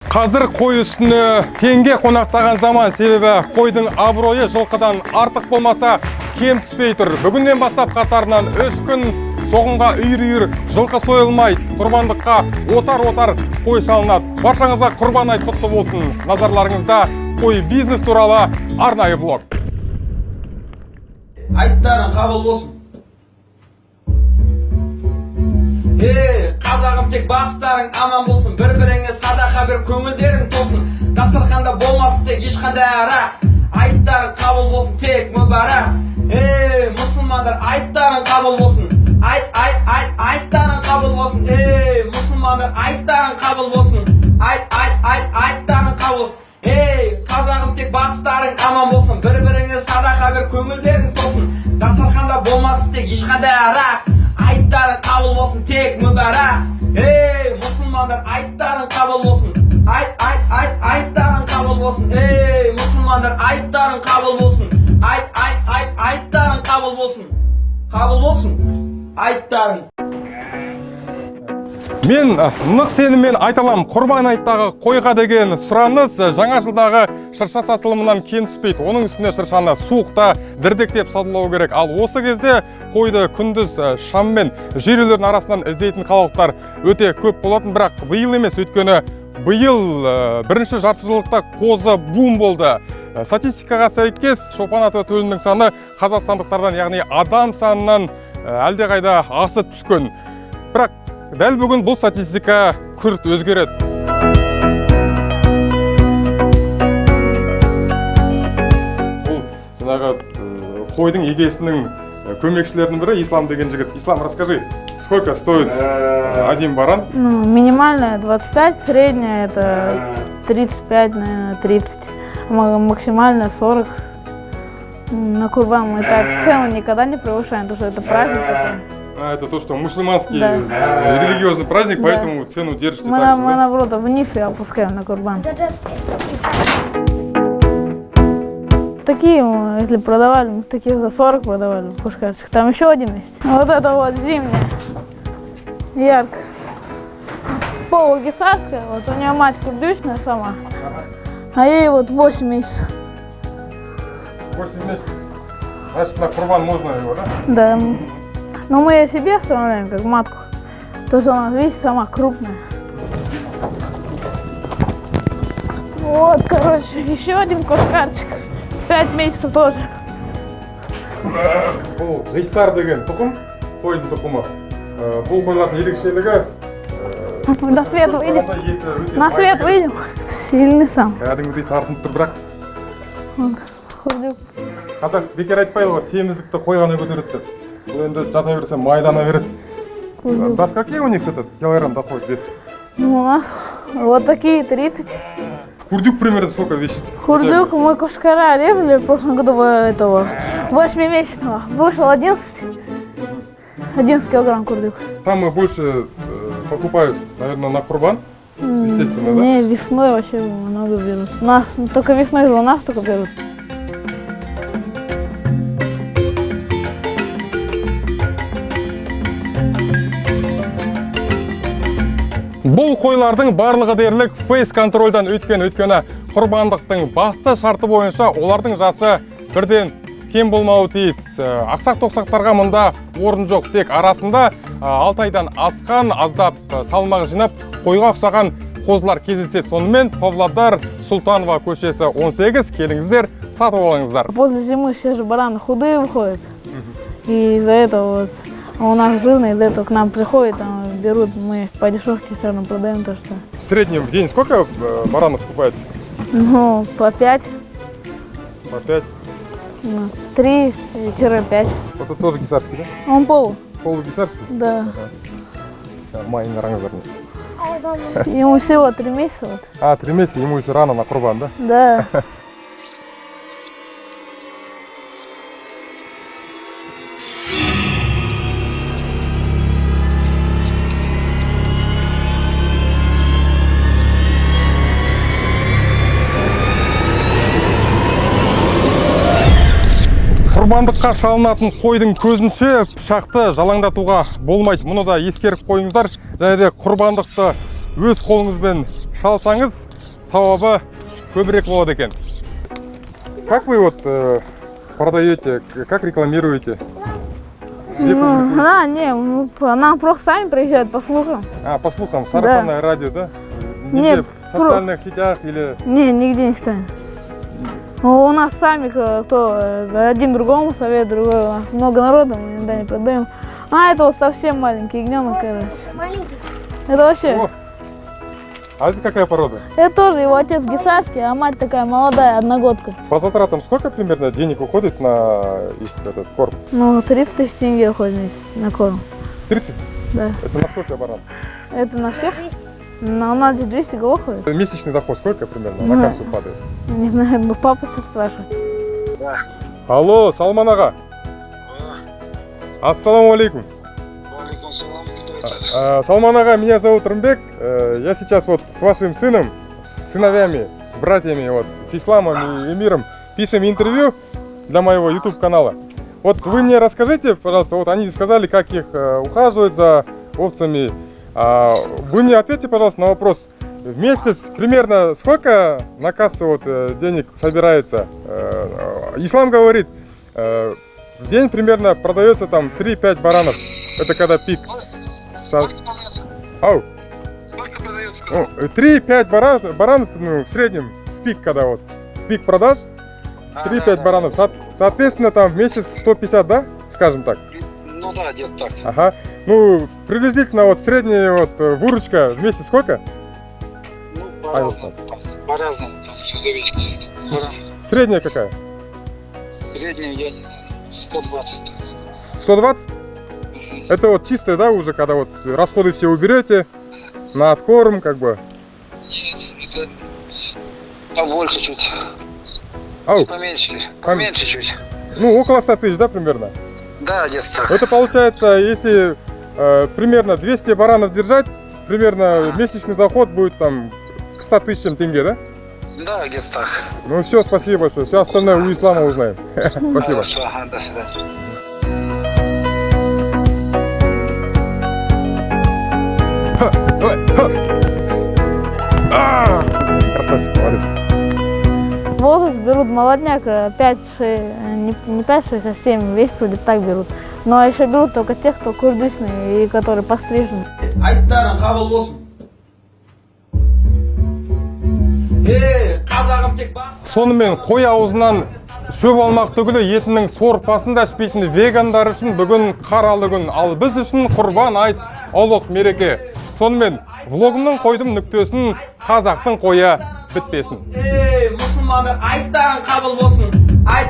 Қазір қой үстіне теңге қонақтаған заман, себебі қойдың абыройы жылқыдан артық болмаса кем түспей тұр. Бүгіннен бастап қатарынан 3 күн соғымға үйір-үйір жылқы сойылмайды, құрбандыққа отар-отар қой салынады. Баршаңызға құрбан айт құтты болсын. Назарларыңызда қой бизнес туралы арнайы блог. Айттарың қабыл болсын. Қазағым, тек бастарың аман болсын, бір-біріңе садақа бір көңілдерің тосын. Дастарханда болмасын тек ешқандай арақ. Айттарың қабыл болсын, тек мүбәрак. Мұсылмандар, айттарың қабыл болсын. Айттарың қабыл болсын. Мұсылмандар, айттарың қабыл болсын. Айттарың қабыл болсын. Қазағым, тек бастарың аман болсын, бір-біріңе садақа бір көңілдерің тосын. Дастарханда болмасын тек ешқандай арақ. Айттарың қабыл болсын, тек мүбәрак. Мұсылмандар, айттарың қабыл болсын. Айттарың қабыл болсын. Мұсылмандар, айттарың қабыл болсын. Айттарың қабыл болсын. Қабыл болсын. Айттарың. Мен нық сеніммен айталам, құрбан айттағы қойға деген сұраныс жаңа жылдағы шырша сатылымынан кем түспейді. Оның үстіне шыршаны суықта дірдектеп сатылау керек. Ал осы кезде қойды күндіз шаммен жер үйлердің арасынан іздейтін халықтар өте көп болатын, бірақ биыл емес, өйткені биыл бірінші жартыжылдықта қозы бум болды. Статистикаға сәйкес шопан ата төлінің саны қазақстандықтардан, яғни адам санынан әлдеқайда асып түскен. Бірақ дәл бүгін бұл статистика күрт өзгереді. Бұл жаңағы қойдың егесінің көмекшілерінің бірі Ислам деген жігіт. Ислам, расскажи, сколько стоит один баран? Минимальная 25, средняя это 35, наверное, 30, максимально 40. На Курбан мы так цену никогда не превышаем, потому что это праздник такой. Это то, что мусульманский религиозный праздник, поэтому цену держите мы так же, мы наоборот вниз и опускаем на Курбан. Такие, если продавали, мы таких за 40 продавали в Кушкарчик. Там еще один есть. Вот это вот зимняя, яркая. Полугисарская, вот у нее мать курдючная сама, а ей вот 8 месяцев. 8 месяцев. Значит, на Курбан можно его, да? Да. Но мы ее себе оставляем, как матку. То есть она, видите, сама крупная. Вот, короче, еще один кошкарчик. 5 месяцев тоже. Бұл ғисар деген тұқым, қойдың тұқымы. Бұл қойлардың ерекшелігі На свет выйдем. На свет выйдем. Сильный сам. Кәдімгідей тартынып тұр, бірақ Худюк. қазақ бекер айтпайды ғой, семіздікті қой ғана көтереді деп. Бұл енді жата берсе майдана береді. Да, какие у них этот килограмм доходит вес? Ну, у нас вот такие 30. Курдюк примерно сколько весит? Курдюк мы кошкара резали в прошлом году этого 8-месячного. Вышел 11 килограмм курдюк. Там больше покупают, наверное, на Курбан, естественно, да? Не, весной вообще много берут. Нас только весной у нас только берут. Бұл қойлардың барлығы дерлік фейс-контрольдан өйткені құрбандықтың басты шарты бойынша олардың жасы бірден кем болмауы тиіс. Ақсақ-тоқсақтарға мұнда орын жоқ, тек арасында 6 айдан асқан, аздап салмақ жинап қойға ұқсаған қозылар кездеседі. Сонымен Павлодар Султанова көшесі 18, келіңіздер, сатып алыңыздар. После зимы все же бараны худые выходят. И из-за этого вот у нас жирные, из-за этого к нам приходят, берут, мы по дешевке все равно продаем то, что. В среднем в день сколько баранов скупается? Ну, по 5. По 5? 3-5. Вот это тоже гисарский, да? Он Полугисарский? Да. Майын қараңыздар. Ему всего 3 месяца. Вот. 3 месяца, ему еще рано на Курбан, да? Да. Құрбандыққа шалынатын қойдың көзінше пышақты жалаңдатуға болмайды. Мұны да ескеріп қойыңыздар. Және де құрбандықты өз қолыңызбен шалсаңыз, сауабы көбірек болады екен. Как вы вот продаете, как рекламируете? Ну, да, не, нам просто сами приезжают по слухам. По слухам, сарафанное радио, да? Нет, в социальных сетях или... Не, нигде не ставим. У нас сами, кто один другому совет, другой, у нас много народа, мы иногда не продаем. А это вот совсем маленький ягненок, короче. Маленький? Это вообще... О, а это какая порода? Это тоже его отец гисарский, а мать такая молодая, одногодка. По затратам сколько примерно денег уходит на их этот корм? Ну, 30 тысяч тенге уходит на корм. 30? Да. Это на сколько баран? Это на всех? У нас здесь 200 голов ходит. Месячный доход сколько примерно на кассу падает? Не знаю, ну папа все спрашивает. Алло, Салман ага. Ассаламу алейкум. Салман ага, меня зовут Рымбек. Я сейчас вот с вашим сыном, с сыновьями, с братьями, вот, с Исламом и Эмиром пишем интервью для моего YouTube канала. Вот вы мне расскажите, пожалуйста, вот они сказали, как их ухаживают за овцами. Вы мне ответьте, пожалуйста, на вопрос. В месяц примерно сколько на кассу вот денег собирается? Ислам говорит, в день примерно продается там 3-5 баранов. Это когда пик. Ау. Сколько продается? 3-5 баранов, ну, в среднем, в пик, когда вот пик продаж, 3-5 баранов. Соответственно, там в месяц 150, да, скажем так? Ну да, где-то так. Ага. Ну, приблизительно вот средняя вот выручка в месяц сколько? Ну, по-разному. По-разному, там все зависит. Средняя какая? Средняя, я не знаю, 120. 120? Это вот чистая, да, уже, когда вот расходы все уберете на откорм, как бы. Нет, это побольше чуть. Ау, Поменьше. Поменьше чуть. ну, около 100 тысяч, да, примерно? Да, где-то так. Это получается, если примерно 200 баранов держать, примерно месячный доход будет там к 100 тысячам тенге, да? Да, где-то так. Ну все, спасибо большое. Все остальное у Ислама узнаем. Спасибо. Хорошо, ага, до свидания. Красавчик, молодец. Возраст берут молодняк 5-6, не 5-6, а 7 месяцев где-то так берут. Но еще берут только тех, кто курдючный и которые пострижены. Айттарың қабыл болсын. Қазағым тек бар. Сонымен қой аузынан шөп алмақ түгілі етінің сорпасын да ішпейтін вегандар үшін бүгін қаралы күн, ал біз үшін құрбан айт ұлық мереке. Сонымен влогымның қойдым нүктесін қазақтың қойы бітпесін. Мұсылмандар айттарың қабыл болсын. Айт